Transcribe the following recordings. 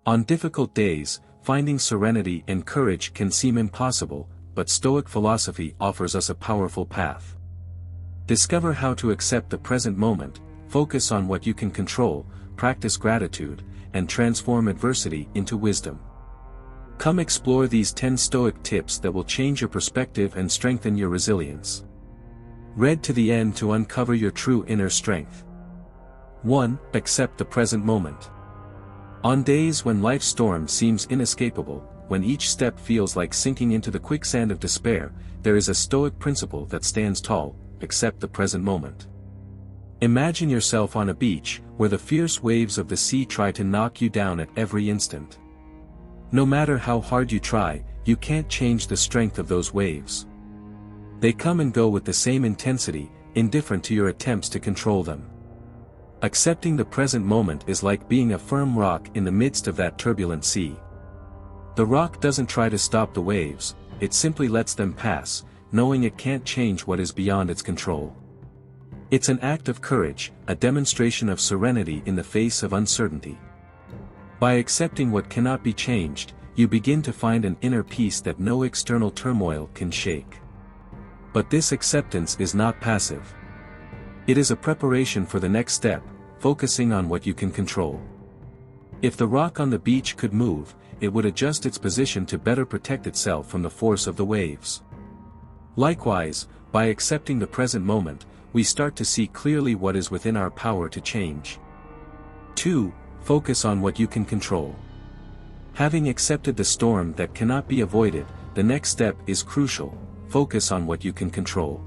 On difficult days, finding serenity and courage can seem impossible, but Stoic philosophy offers us a powerful path. Discover how to accept the present moment, focus on what you can control, practice gratitude, and transform adversity into wisdom. Come explore these 10 Stoic tips that will change your perspective and strengthen your resilience. Read to the end to uncover your true inner strength. 1. Accept the present moment. On days when life's storm seems inescapable, when each step feels like sinking into the quicksand of despair, there is a Stoic principle that stands tall: accept the present moment. Imagine yourself on a beach, where the fierce waves of the sea try to knock you down at every instant. No matter how hard you try, you can't change the strength of those waves. They come and go with the same intensity, indifferent to your attempts to control them. Accepting the present moment is like being a firm rock in the midst of that turbulent sea. The rock doesn't try to stop the waves, it simply lets them pass, knowing it can't change what is beyond its control. It's an act of courage, a demonstration of serenity in the face of uncertainty. By accepting what cannot be changed, you begin to find an inner peace that no external turmoil can shake. But this acceptance is not passive. It is a preparation for the next step, focusing on what you can control. If the rock on the beach could move, it would adjust its position to better protect itself from the force of the waves. Likewise, by accepting the present moment, we start to see clearly what is within our power to change. 2. Focus on what you can control. Having accepted the storm that cannot be avoided, the next step is crucial: focus on what you can control.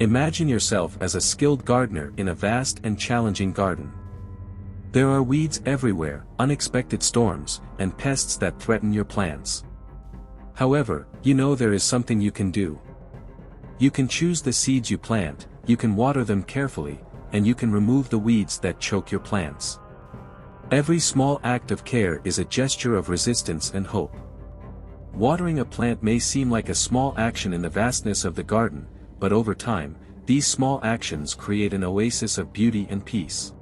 Imagine yourself as a skilled gardener in a vast and challenging garden. There are weeds everywhere, unexpected storms, and pests that threaten your plants. However, you know there is something you can do. You can choose the seeds you plant, you can water them carefully, and you can remove the weeds that choke your plants. Every small act of care is a gesture of resistance and hope. Watering a plant may seem like a small action in the vastness of the garden, but over time, these small actions create an oasis of beauty and peace.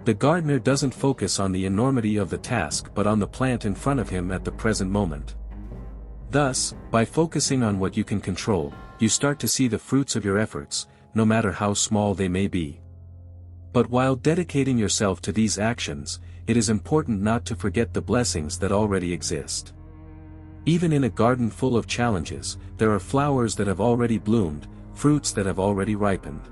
The gardener doesn't focus on the enormity of the task but on the plant in front of him at the present moment. Thus, by focusing on what you can control, you start to see the fruits of your efforts, no matter how small they may be. But while dedicating yourself to these actions, it is important not to forget the blessings that already exist. Even in a garden full of challenges, there are flowers that have already bloomed, fruits that have already ripened.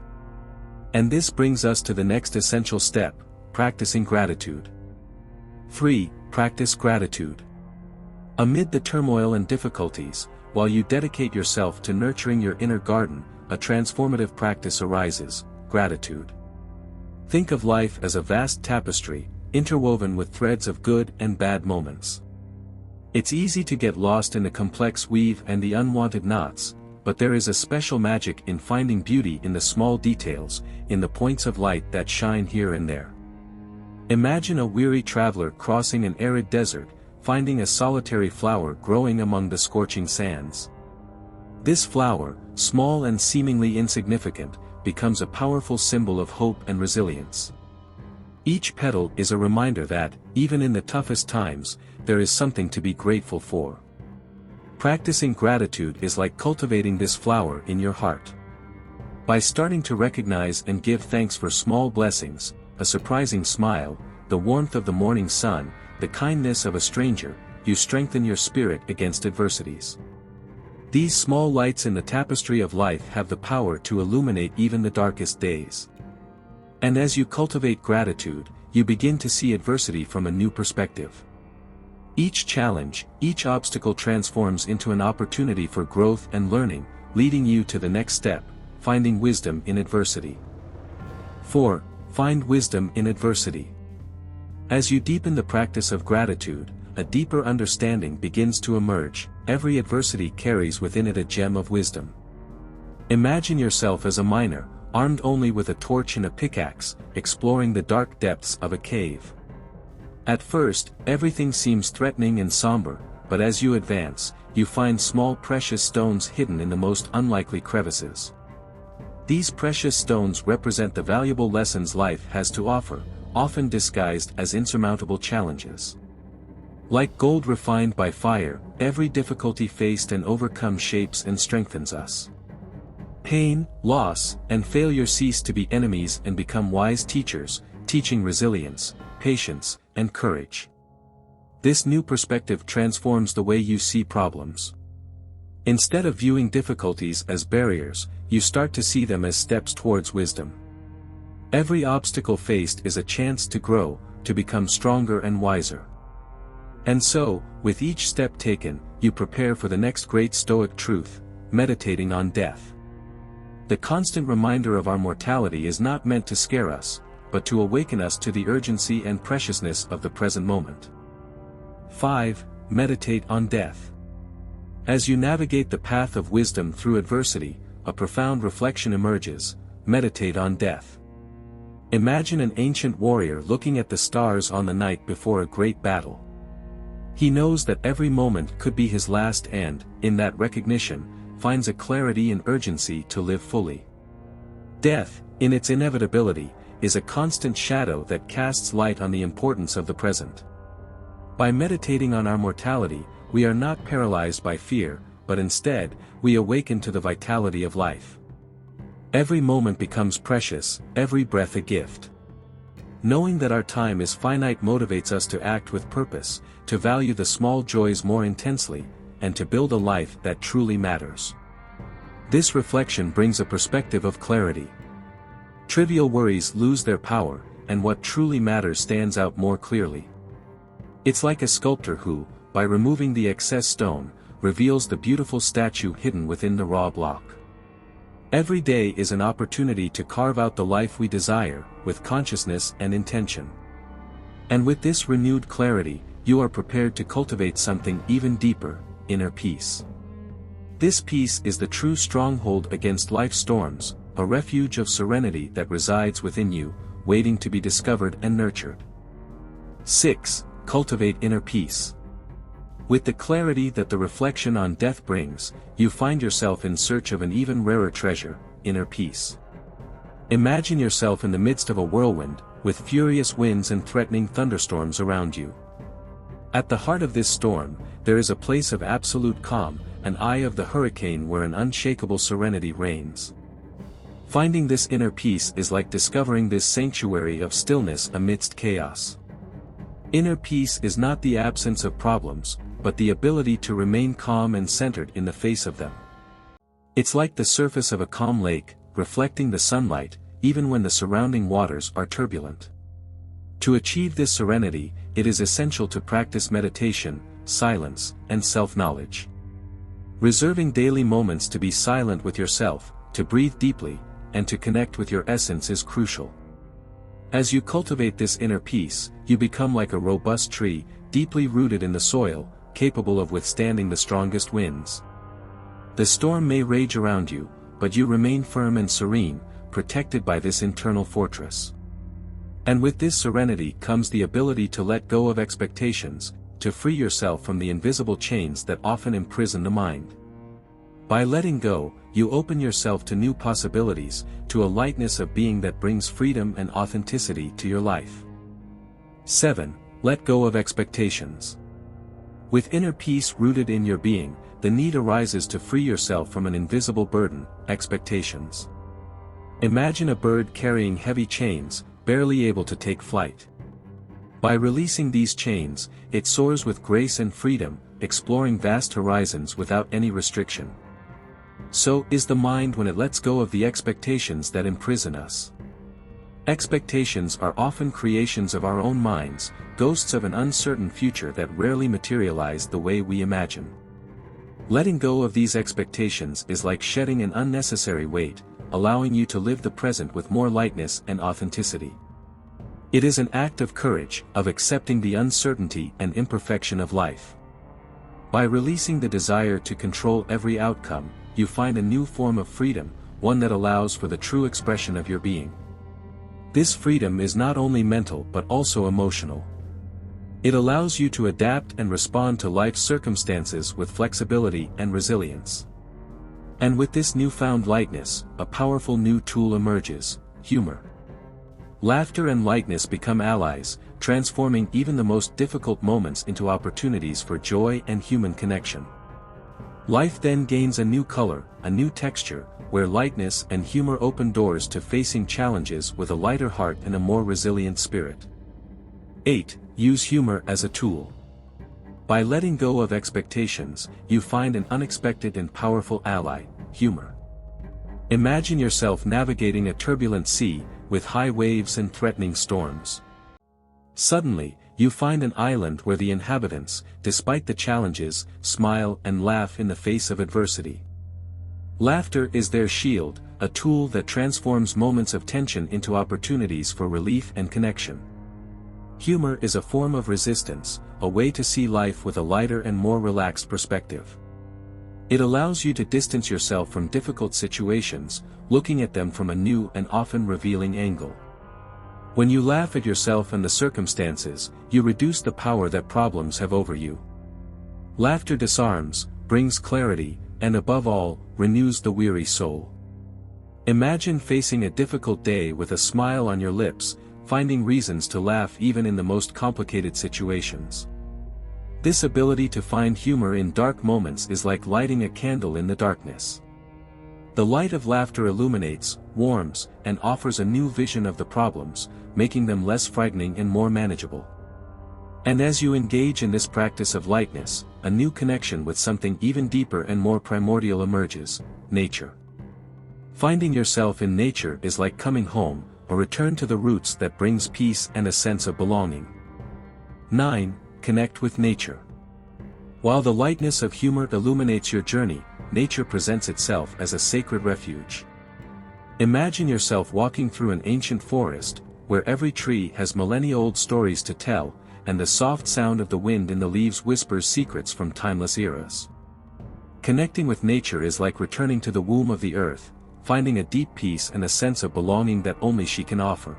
And this brings us to the next essential step: practicing gratitude. 3. Practice gratitude. Amid the turmoil and difficulties, while you dedicate yourself to nurturing your inner garden, a transformative practice arises: gratitude. Think of life as a vast tapestry, interwoven with threads of good and bad moments. It's easy to get lost in the complex weave and the unwanted knots, but there is a special magic in finding beauty in the small details, in the points of light that shine here and there. Imagine a weary traveler crossing an arid desert, finding a solitary flower growing among the scorching sands. This flower, small and seemingly insignificant, becomes a powerful symbol of hope and resilience. Each petal is a reminder that, even in the toughest times, there is something to be grateful for. Practicing gratitude is like cultivating this flower in your heart. By starting to recognize and give thanks for small blessings, a surprising smile, the warmth of the morning sun, the kindness of a stranger, you strengthen your spirit against adversities. These small lights in the tapestry of life have the power to illuminate even the darkest days. And as you cultivate gratitude, you begin to see adversity from a new perspective. Each challenge, each obstacle transforms into an opportunity for growth and learning, leading you to the next step: finding wisdom in adversity. 4. Find wisdom in adversity. As you deepen the practice of gratitude, a deeper understanding begins to emerge. Every adversity carries within it a gem of wisdom. Imagine yourself as a miner, armed only with a torch and a pickaxe, exploring the dark depths of a cave. At first, everything seems threatening and somber, but as you advance, you find small precious stones hidden in the most unlikely crevices. These precious stones represent the valuable lessons life has to offer, often disguised as insurmountable challenges. Like gold refined by fire, every difficulty faced and overcome shapes and strengthens us. Pain, loss, and failure cease to be enemies and become wise teachers, teaching resilience, patience, and courage. This new perspective transforms the way you see problems. Instead of viewing difficulties as barriers, you start to see them as steps towards wisdom. Every obstacle faced is a chance to grow, to become stronger and wiser. And so, with each step taken, you prepare for the next great Stoic truth, meditating on death. The constant reminder of our mortality is not meant to scare us, but to awaken us to the urgency and preciousness of the present moment. 5. Meditate on death. As you navigate the path of wisdom through adversity, a profound reflection emerges: meditate on death. Imagine an ancient warrior looking at the stars on the night before a great battle. He knows that every moment could be his last and, in that recognition, finds a clarity and urgency to live fully. Death, in its inevitability, is a constant shadow that casts light on the importance of the present. By meditating on our mortality, we are not paralyzed by fear, but instead, we awaken to the vitality of life. Every moment becomes precious, every breath a gift. Knowing that our time is finite motivates us to act with purpose, to value the small joys more intensely, and to build a life that truly matters. This reflection brings a perspective of clarity. Trivial worries lose their power, and what truly matters stands out more clearly. It's like a sculptor who, by removing the excess stone, reveals the beautiful statue hidden within the raw block. Every day is an opportunity to carve out the life we desire, with consciousness and intention. And with this renewed clarity, you are prepared to cultivate something even deeper: inner peace. This peace is the true stronghold against life's storms, a refuge of serenity that resides within you, waiting to be discovered and nurtured. 6. Cultivate inner peace. With the clarity that the reflection on death brings, you find yourself in search of an even rarer treasure: inner peace. Imagine yourself in the midst of a whirlwind, with furious winds and threatening thunderstorms around you. At the heart of this storm, there is a place of absolute calm, an eye of the hurricane where an unshakable serenity reigns. Finding this inner peace is like discovering this sanctuary of stillness amidst chaos. Inner peace is not the absence of problems, but the ability to remain calm and centered in the face of them. It's like the surface of a calm lake, reflecting the sunlight, even when the surrounding waters are turbulent. To achieve this serenity, it is essential to practice meditation, silence, and self-knowledge. Reserving daily moments to be silent with yourself, to breathe deeply, and to connect with your essence is crucial. As you cultivate this inner peace, you become like a robust tree, deeply rooted in the soil, capable of withstanding the strongest winds. The storm may rage around you, but you remain firm and serene, protected by this internal fortress. And with this serenity comes the ability to let go of expectations, to free yourself from the invisible chains that often imprison the mind. By letting go, you open yourself to new possibilities, to a lightness of being that brings freedom and authenticity to your life. 7. Let go of expectations. With inner peace rooted in your being, the need arises to free yourself from an invisible burden: expectations. Imagine a bird carrying heavy chains, barely able to take flight. By releasing these chains, it soars with grace and freedom, exploring vast horizons without any restriction. So is the mind when it lets go of the expectations that imprison us. Expectations are often creations of our own minds, ghosts of an uncertain future that rarely materialize the way we imagine. Letting go of these expectations is like shedding an unnecessary weight, allowing you to live the present with more lightness and authenticity. It is an act of courage, of accepting the uncertainty and imperfection of life. By releasing the desire to control every outcome, you find a new form of freedom, one that allows for the true expression of your being. This freedom is not only mental but also emotional. It allows you to adapt and respond to life's circumstances with flexibility and resilience. And with this newfound lightness, a powerful new tool emerges: humor. Laughter and lightness become allies, transforming even the most difficult moments into opportunities for joy and human connection. Life then gains a new color, a new texture, where lightness and humor open doors to facing challenges with a lighter heart and a more resilient spirit. 8. Use humor as a tool. By letting go of expectations, you find an unexpected and powerful ally, humor. Imagine yourself navigating a turbulent sea, with high waves and threatening storms. Suddenly, you find an island where the inhabitants, despite the challenges, smile and laugh in the face of adversity. Laughter is their shield, a tool that transforms moments of tension into opportunities for relief and connection. Humor is a form of resistance, a way to see life with a lighter and more relaxed perspective. It allows you to distance yourself from difficult situations, looking at them from a new and often revealing angle. When you laugh at yourself and the circumstances, you reduce the power that problems have over you. Laughter disarms, brings clarity, and above all, renews the weary soul. Imagine facing a difficult day with a smile on your lips, finding reasons to laugh even in the most complicated situations. This ability to find humor in dark moments is like lighting a candle in the darkness. The light of laughter illuminates, warms, and offers a new vision of the problems, making them less frightening and more manageable. And as you engage in this practice of lightness, a new connection with something even deeper and more primordial emerges: nature. Finding yourself in nature is like coming home, a return to the roots that brings peace and a sense of belonging. 9. Connect with nature. While the lightness of humor illuminates your journey, nature presents itself as a sacred refuge. Imagine yourself walking through an ancient forest, where every tree has millennia-old stories to tell, and the soft sound of the wind in the leaves whispers secrets from timeless eras. Connecting with nature is like returning to the womb of the earth, finding a deep peace and a sense of belonging that only she can offer.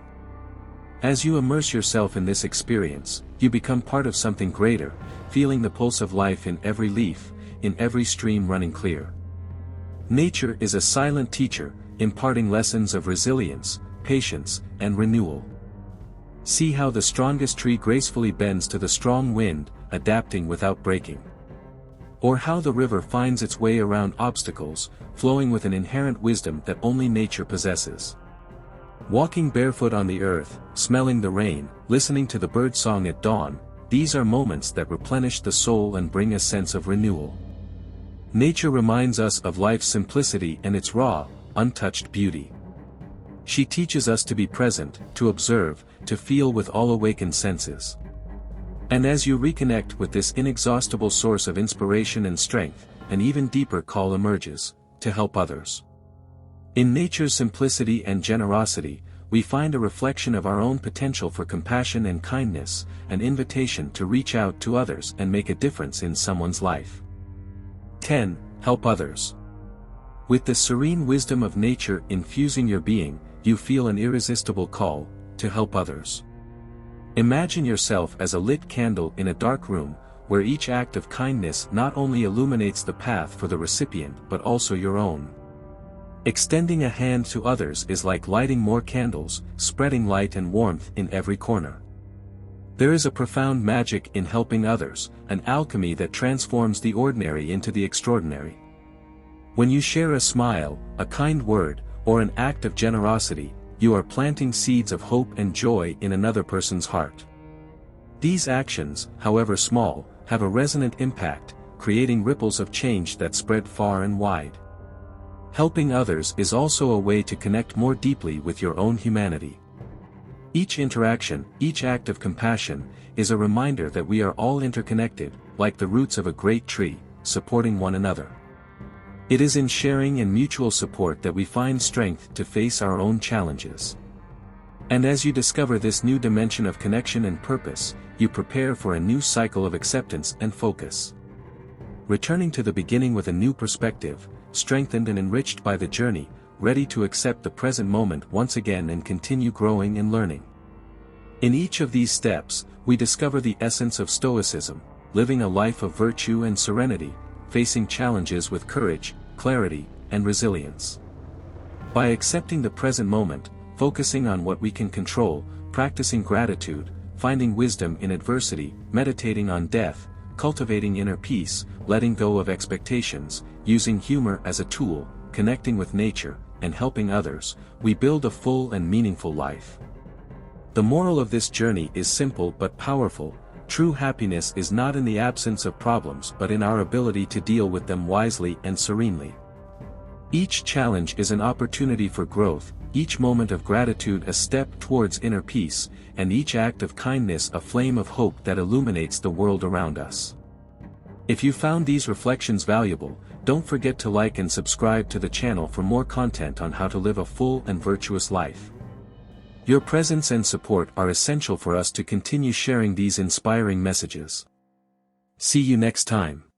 As you immerse yourself in this experience, you become part of something greater, feeling the pulse of life in every leaf, in every stream running clear. Nature is a silent teacher, imparting lessons of resilience, patience, and renewal. See how the strongest tree gracefully bends to the strong wind, adapting without breaking. Or how the river finds its way around obstacles, flowing with an inherent wisdom that only nature possesses. Walking barefoot on the earth, smelling the rain, listening to the bird song at dawn, these are moments that replenish the soul and bring a sense of renewal. Nature reminds us of life's simplicity and its raw, untouched beauty. She teaches us to be present, to observe, to feel with all awakened senses. And as you reconnect with this inexhaustible source of inspiration and strength, an even deeper call emerges: to help others. In nature's simplicity and generosity, we find a reflection of our own potential for compassion and kindness, an invitation to reach out to others and make a difference in someone's life. 10. Help others. With the serene wisdom of nature infusing your being, you feel an irresistible call to help others. Imagine yourself as a lit candle in a dark room, where each act of kindness not only illuminates the path for the recipient but also your own. Extending a hand to others is like lighting more candles, spreading light and warmth in every corner. There is a profound magic in helping others, an alchemy that transforms the ordinary into the extraordinary. When you share a smile, a kind word, or an act of generosity, you are planting seeds of hope and joy in another person's heart. These actions, however small, have a resonant impact, creating ripples of change that spread far and wide. Helping others is also a way to connect more deeply with your own humanity. Each interaction, each act of compassion, is a reminder that we are all interconnected, like the roots of a great tree, supporting one another. It is in sharing and mutual support that we find strength to face our own challenges. And as you discover this new dimension of connection and purpose, you prepare for a new cycle of acceptance and focus. Returning to the beginning with a new perspective, strengthened and enriched by the journey, ready to accept the present moment once again and continue growing and learning. In each of these steps, we discover the essence of Stoicism, living a life of virtue and serenity, facing challenges with courage, clarity, and resilience. By accepting the present moment, focusing on what we can control, practicing gratitude, finding wisdom in adversity, meditating on death, cultivating inner peace, letting go of expectations, using humor as a tool, connecting with nature, and helping others, we build a full and meaningful life. The moral of this journey is simple but powerful: true happiness is not in the absence of problems but in our ability to deal with them wisely and serenely. Each challenge is an opportunity for growth, each moment of gratitude a step towards inner peace, and each act of kindness a flame of hope that illuminates the world around us. If you found these reflections valuable, don't forget to like and subscribe to the channel for more content on how to live a full and virtuous life. Your presence and support are essential for us to continue sharing these inspiring messages. See you next time.